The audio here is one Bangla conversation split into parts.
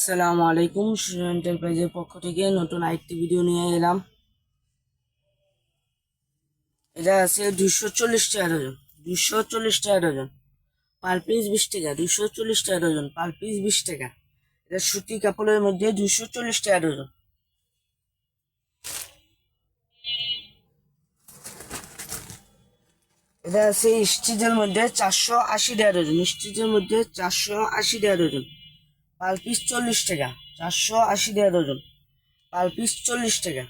আসসালামু আলাইকুম, স্টুডেন্ট এন্টারপ্রাইজের পক্ষ থেকে নতুন আরেকটি ভিডিও নিয়ে এলাম। এটা আছে 240 টাকা ডজন। 240 টাকা ডজন, পার পিস 20 টাকা। 240 টাকা ডজন, পার পিস 20 টাকা। এটা সুতি কাপড়ের মধ্যে 240 টাকা ডজন। এটা আছে স্টিচের মধ্যে 480 টাকা ডজন। স্টিচের মধ্যে 480 টাকা ডজন, পার পিস 40 টাকা। 480 টাকা ডজন, পার পিস 40 টাকা।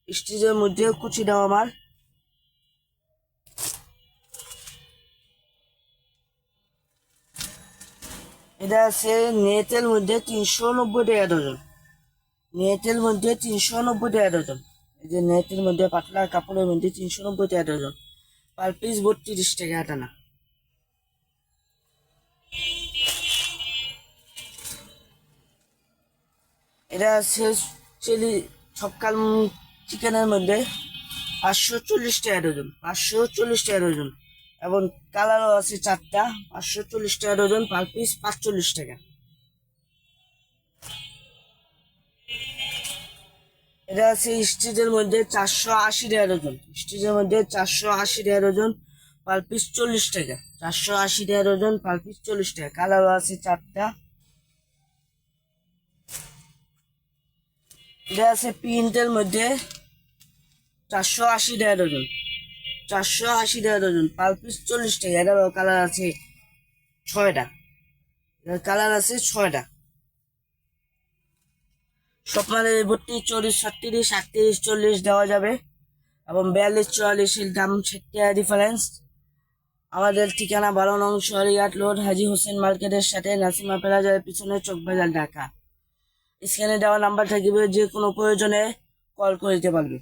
স্টিচের মধ্যে কুচি দেওয়া মাল। এটা আছে নেটের মধ্যে 390 টাকা ডজন। নেটের মধ্যে 390 টাকা ডজন। এই যে নেটের মধ্যে পাতলা কাপড়ের মধ্যে 390 টাকা ডজন, পার পিস 32 টাকা আটানা। এটা আছে চিলি সকাল চিকেনের মধ্যে 540 টাকা ডজন। 540 টাকা ডজন, এবং কালারও আছে 4টা। 540 টাকা ডজন, পার পিস 45 টাকা। এটা আছে স্টিচের মধ্যে 480 টাকা ডজন। স্টিচের মধ্যে 480 টাকা ডজন, পার পিস 40 টাকা। 480 টাকা ডজন, পার পিস 40 টাকা। কালারও আছে 4টা। এটা আছে প্রিন্টের মধ্যে 480 টাকা ডজন। 480 টাকা ডজন, পার পিস 40 টাকা। এটারও কালার আছে 6টা। এটার কালার আছে 6টা। সব মালের 32, 34, 36, 38, 40 দেওয়া যাবে, এবং 42, 44-এর দাম 60 টাকা ডিফারেন্স। আমাদের ঠিকানা 12 নং শরিয়াট রোড, হাজী হোসেন মার্কেটের সাথে, নাসিমা প্লাজার পিছনে, চকবাজার, ঢাকা। স্ক্রিনে দেওয়া নাম্বার থাকবে, যে কোনো প্রয়োজনে কল করতে পারবে।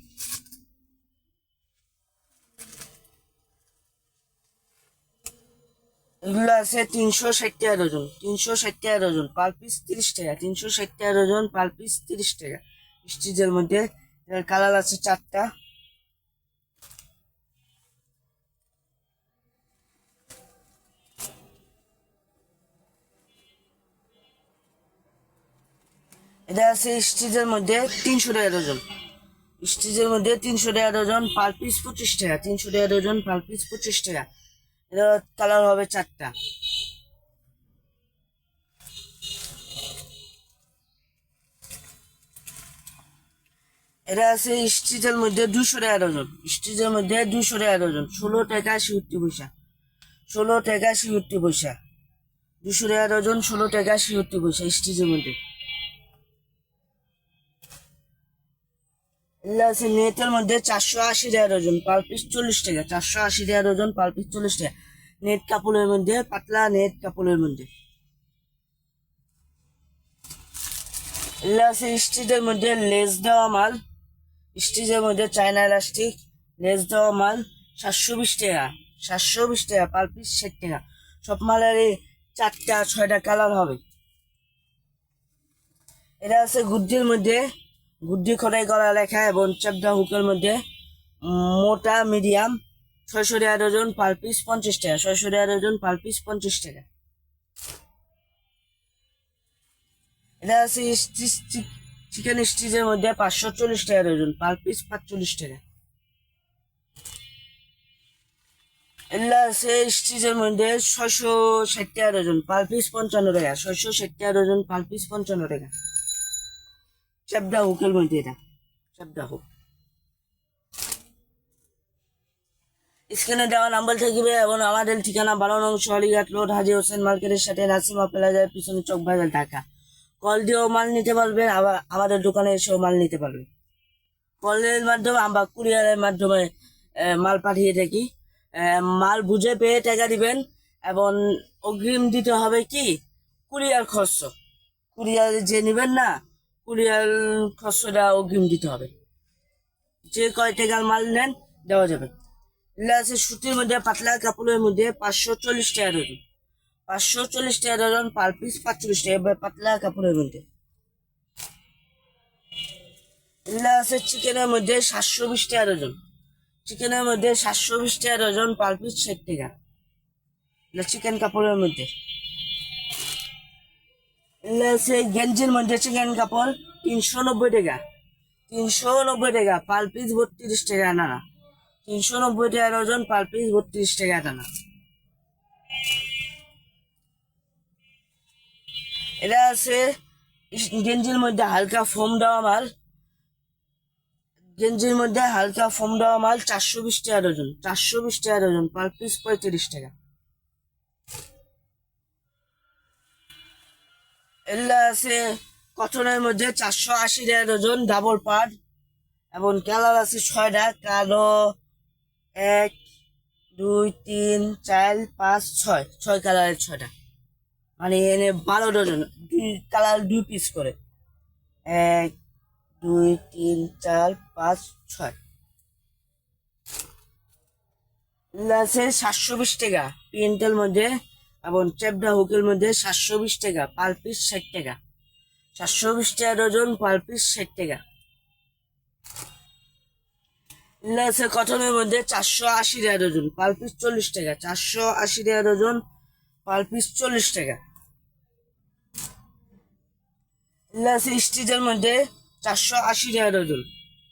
এগুলো আছে 360 টাকা ডজন। 360 টাকা ডজন, পার পিস 30 টাকা। 360 টাকা ডজন, পার পিস 30 টাকা। স্টিচের মধ্যে এর কালার আছে 4টা। এটা আছে স্টিচের মধ্যে 300 টাকা ডজন। স্টিচের মধ্যে 300 টাকা ডজন, পার পিস 25 টাকা। 300 টাকা ডজন, পার পিস 25 টাকা। এটা কালার হবে 4টা। এটা আছে স্টিচের মধ্যে 200 টাকা ডজন। স্টিচের মধ্যে 200 টাকা ডজন, 16 টাকা 67 পয়সা। 16 টাকা 67 পয়সা। 200 টাকা ডজন, 16 টাকা 67 পয়সা স্টিচের মধ্যে। এগুলো আছে নেটের মধ্যে 480 টাকা ডজন, পার পিস 40 টাকা। 480 টাকা ডজন, পার পিস 40 টাকা। নেট কাপড়ের মধ্যে, পাতলা নেট কাপড়ের মধ্যে। এগুলো আছে স্টিচের মধ্যে লেস দেওয়া মাল। স্টিচের মধ্যে চায়না ইলাস্টিক, লেস দেওয়া মাল। 720 টাকা। 720 টাকা, পার পিস 60 টাকা। সব মালের 4টা 6টা কালার হবে। এটা আছে গুড্ডির মধ্যে, গুড্ডি খোদাই করা লেখা, এবং চাপদা হুকের মধ্যে মোটা মিডিয়াম। 600 টাকা ডজন, পার পিস 50 টাকা। 600 টাকা ডজন, পার পিস 50 টাকা। এটা আছে চিকেন স্টিচের মধ্যে 540 টাকা ডজন, পার পিস 45 টাকা। এগুলো আছে স্টিচের মধ্যে 660 টাকা ডজন, পার পিস 55 টাকা। 660 টাকা ডজন, পার পিস 55 টাকা। চাপদা হুকের মধ্যে এটা, চাপদা হুক। স্ক্রিনে দেওয়া নাম্বার থাকবে, এবং আমাদের ঠিকানা 12 নং শরিয়াট রোড, হাজী হোসেন মার্কেটের সাথে, নাসিমা প্লাজার পিছনে, চকবাজার, ঢাকা। কল দিয়েও মাল নিতে পারবেন, আবার আমাদের দোকানে এসেও মাল নিতে পারবেন। কলের মাধ্যমে আমরা কুরিয়ারের মাধ্যমে মাল পাঠিয়ে থাকি। মাল বুঝে পেয়ে টাকা দিবেন, এবং অগ্রিম দিতে হবে কি কুরিয়ার খরচ। কুরিয়ার যে নেবেন না, কুরিয়ার খরচটা অগ্রিম দিতে হবে। যে কয় টাকার মাল নেন দেওয়া যাবে। এগুলো আছে সুতির মধ্যে, পাতলা কাপড়ের মধ্যে 540 টাকা ডজন। 540 টাকা ডজন, পার পিস 45 টাকা। এবার পাতলা কাপড়ের মধ্যে এগুলো আছে চিকেনের মধ্যে 720 টাকা ডজন। চিকেনের মধ্যে 720 টাকা ডজন, পার পিস 60 টাকা। চিকেন কাপড়ের মধ্যে এগুলো আছে গেঞ্জির মধ্যে চিকেন কাপড় 390 টাকা, 390 টাকা পার পিস, 32 টাকা আনা, 390 টাকা ডজন, পার পিস 32 টাকা আনা। এটা আছে গেঞ্জির মধ্যে হালকা ফোম দেওয়া মাল, গেঞ্জির মধ্যে হালকা ফোম দেওয়া মাল 420 টাকা ডজন, 420 টাকা ডজন, পার পিস 35 টাকা। এগুলো আছে কটনের মধ্যে 480 টাকা ডজন, ডাবল পার্ট, এবং কালার আছে 6টা, কালো 1 2 3 4 5 6, 6 কালারের 6টা, মানে এনে 12 ডজন, কালার 2 পিস করে, 1 2 3 4 5 6। এগুলো আছে 720 টাকা প্রিন্টের মধ্যে, এবং চেপডা হুকের মধ্যে 720 টাকা, পার পিস 60 টাকা, 720 টাকা ডজন, পার পিস 60 টাকা। এগুলো আছে কটনের মধ্যে 480 টাকা ডজন, পার পিস 40 টাকা, 480 টাকা ডজন, পার পিস 40 টাকা। এগুলো আছে স্টিচের মধ্যে 480 টাকা ডজন,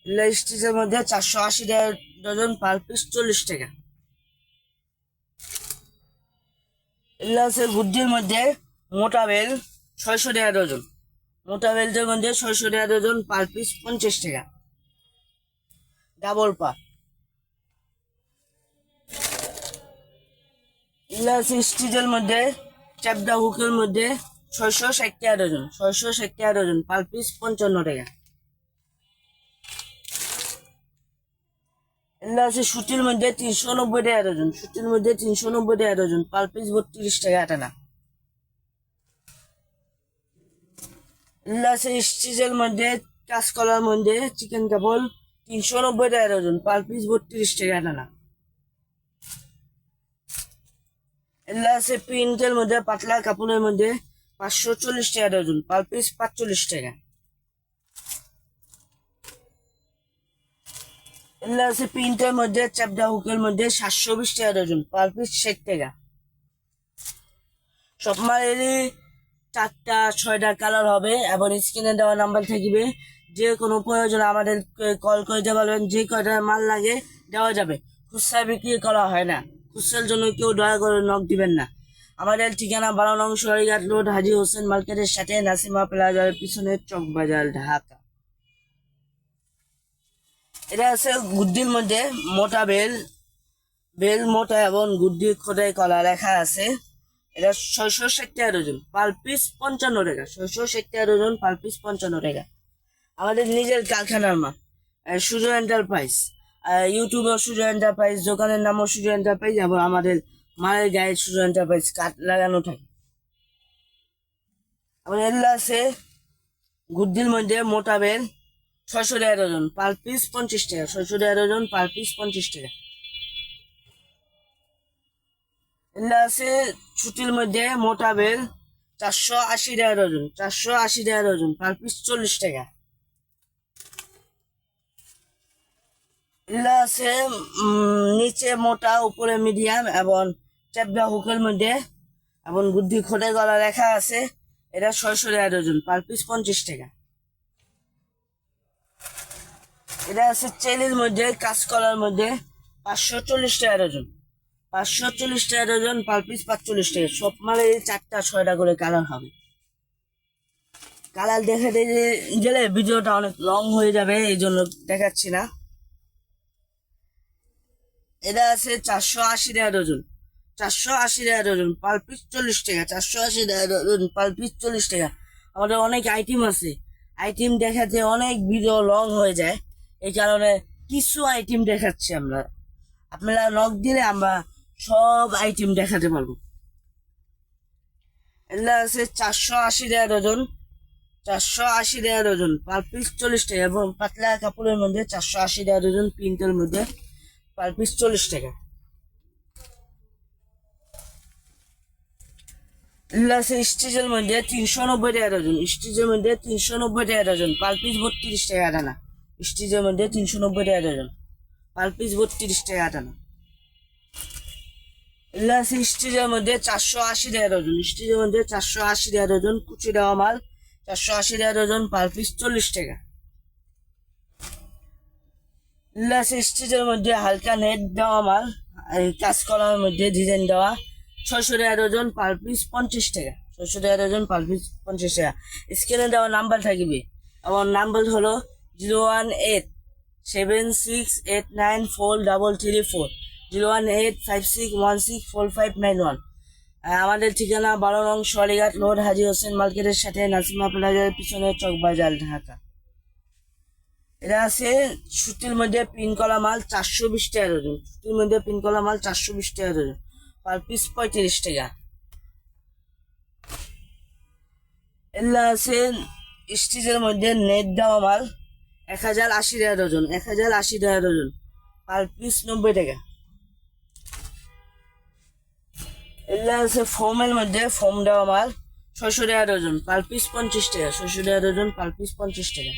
এগুলো স্টিচের মধ্যে 480 টাকা ডজন, পার পিস 40 টাকা। এগুলো আছে গুড্ডির মধ্যে মোটা বেল 600 টাকা ডজন, মোটা বেল্টের মধ্যে 600 টাকা ডজন, পার পিস 50 টাকা, ডাবল পা। এগুলো আছে স্টিচের মধ্যে চ্যাপডা হুকের মধ্যে 660 টাকা ডজন, 660 টাকা ডজন, পার পিস 55 টাকা। এগুলো আছে সুতির মধ্যে 390 টাকা ডজন, সুতির মধ্যে 390 টাকা ডজন, পার পিস 32 টাকা আটানা। এগুলো আছে স্টিচের মধ্যে কাঁচকলার মধ্যে চিকেন কাপড় 390 টাকা ডজন, পার পিস 32 টাকা আটানা। এগুলো আছে প্রিন্টের মধ্যে পাতলা কাপড়ের মধ্যে 540 টাকা ডজন, পার পিস 45 টাকা। এগুলো আছে প্রিন্টের মধ্যে চ্যাপডা হুকের মধ্যে 720 টাকা ডজন, পার পিস 60 টাকা। সব মালেরই 4টা 6টা কালার হবে, এবং স্ক্রিনে দেওয়া নাম্বার থাকবে, যে কোনো প্রয়োজন আমাদের কল করতে পারবেন, যে কয়টা মাল লাগে দেওয়া যাবে। খুচরা বিক্রি করা হয় না, খুচরার জন্য কেউ দয়া করে নক দিবেন না। আমাদের ঠিকানা 12 নং সরাইঘাট রোড, হাজী হোসেন মার্কেটের সাথে, নাসিমা প্লাজার পিছনে, চকবাজার, ঢাকা। এটা আছে গুড্ডির মধ্যে মোটা বেল, বেল মোটা এবং গুড্ডির খোদাই করা লেখা আছে। এটা 660 টাকা ডজন, পার পিস 55 টাকা, 660 টাকা ডজন, পার পিস 55 টাকা। আমাদের নিজের কারখানার মাল, সুজো এন্টারপ্রাইজ, ইউটিউবে সুজো এন্টারপ্রাইজ, দোকানের নামও সুজো এন্টারপ্রাইজ, এবং আমাদের মালের গায়ে সুজো এন্টারপ্রাইজ কাঠ লাগানো থাকে। এবং এগুলো আছে গুড্ডির মধ্যে মোটা বেল 600 টাকা ডজন, পার পিস 50 টাকা, 600 টাকা ডজন, পার পিস 50 টাকা। এগুলো আছে ছুটির মধ্যে মোটা বেল 480 টাকা ডজন, 480 টাকা ডজন, পার পিস 40 টাকা। এগুলো আছে নিচে মোটা উপরে মিডিয়াম, এবং চ্যাপডা হুকের মধ্যে, এবং গুড্ডি খোটে গলা লেখা আছে। এটা 600 টাকা ডজন, পার পিস 50 টাকা। এটা আছে চেলির মধ্যে কাঁচকলার মধ্যে 540 টাকা ডজন, 540 টাকা ডজন, পার পিস 45 টাকা। সব মালে 4টা 6টা করে কালার হবে। কালার দেখাতে গেলে ভিডিওটা অনেক লং হয়ে যাবে, এই জন্য দেখাচ্ছি না। এটা আছে 480 টাকা ডজন, 480 টাকা ডজন, পার পিস 40 টাকা, 480 টাকা ডজন, পার পিস 40 টাকা। আমাদের অনেক আইটেম আছে, আইটেম দেখাতে অনেক ভিডিও লং হয়ে যায়, এই কারণে কিছু আইটেম দেখাচ্ছি আমরা। আপনারা নক দিলে আমরা সব আইটেম দেখাতে পারবো। এগুলো আছে 480 টাকা ডজন, 480 টাকা ডজন, পার পিস 40 টাকা, এবং পাতলা কাপড়ের মধ্যে 480 টাকা ডজন, প্রিন্টের মধ্যে, পার পিস 40 টাকা। এগুলো আছে স্টিচের মধ্যে 390 টাকা ডজন, স্টিচের মধ্যে 390 টাকা ডজন, পার পিস 32 টাকা আটানা। স্টিচের মধ্যে 390 টাকা ডজন, পার পিস 32 টাকা আটানা। এগুলো আছে স্টিচের মধ্যে 480 টাকা ডজন, স্টিচের মধ্যে 480 টাকা ডজন, কুচি দেওয়া মাল 480 টাকা ডজন, পার পিস 40 টাকা। এগুলো আছে স্টিচের মধ্যে হালকা নেট দেওয়া মাল, এই কাজ করার মধ্যে ডিজাইন দেওয়া 600 টাকা ডজন, পার পিস 50 টাকা। 600 টাকা ডজন, পার পিস 50 টাকা। স্ক্রিনে দেওয়া নাম্বার থাকবে, আমার নাম্বার হলো 01876894334, 01856164591। আমাদের ঠিকানা 12 নং সোয়ালিঘাট রোড, হাজী হোসেন মার্কেটের সাথে, নাসিমা প্লাজার পিছনে, চকবাজার, ঢাকা। এটা আছে সুতির মধ্যে পিন করা মাল 420 টাকা ডজন, সুতির মধ্যে পিন করা মাল 420 টাকা ডজন, পার পিস 35 টাকা। এগুলা আছে স্টিচের মধ্যে নেট দেওয়া মাল 1080 টাকা ডজন, 1080 টাকা ডজন, পার পিস 90 টাকা। এগুলা আছে ফোমের মধ্যে ফোম দেওয়া মাল 600 টাকা ডজন, পার পিস 50 টাকা। 600 টাকা ডজন, পার পিস 50 টাকা।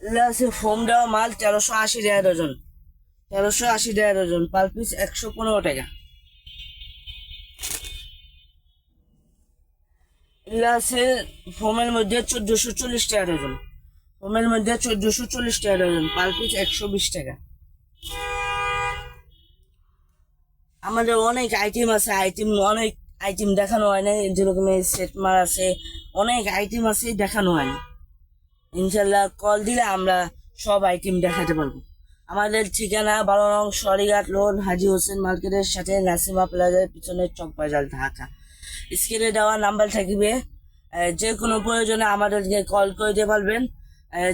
এগুলা আছে ফোম দেওয়া মাল 1380 টাকা ডজন, 1380 টাকা ডজন, পার পিস 115 টাকা। এগুলা আছে ফোমের মধ্যে 1440 টাকা ডজন, ফোমের মধ্যে 1440 টাকা ডজন, পার পিস 120 টাকা। আমাদের অনেক আইটেম আছে, অনেক আইটেম দেখানো হয় না, যেরকম সেট মার আছে, অনেক আইটেম আছে দেখানো হয় না। ইনশাল্লাহ কল দিলে আমরা সব আইটেম দেখাতে পারবো। আমাদের ঠিকানা 12 নং সোয়ালিঘাট রোড, হাজী হোসেন মার্কেটের সাথে, নাসিমা প্লাজার পিছনে, চকবাজার, ঢাকা। স্ক্রিনে দেওয়া নাম্বার থাকবে, যে কোনো প্রয়োজনে আমাদেরকে কল করে দিতে পারবেন।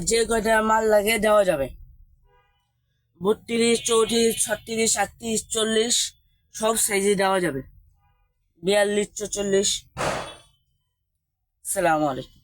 যে কয়টা মাল লাগে দেওয়া যাবে, 32, 34, 36, 38, 40 সব সাইজে দেওয়া যাবে, 42, 44। সালামু আলাইকুম।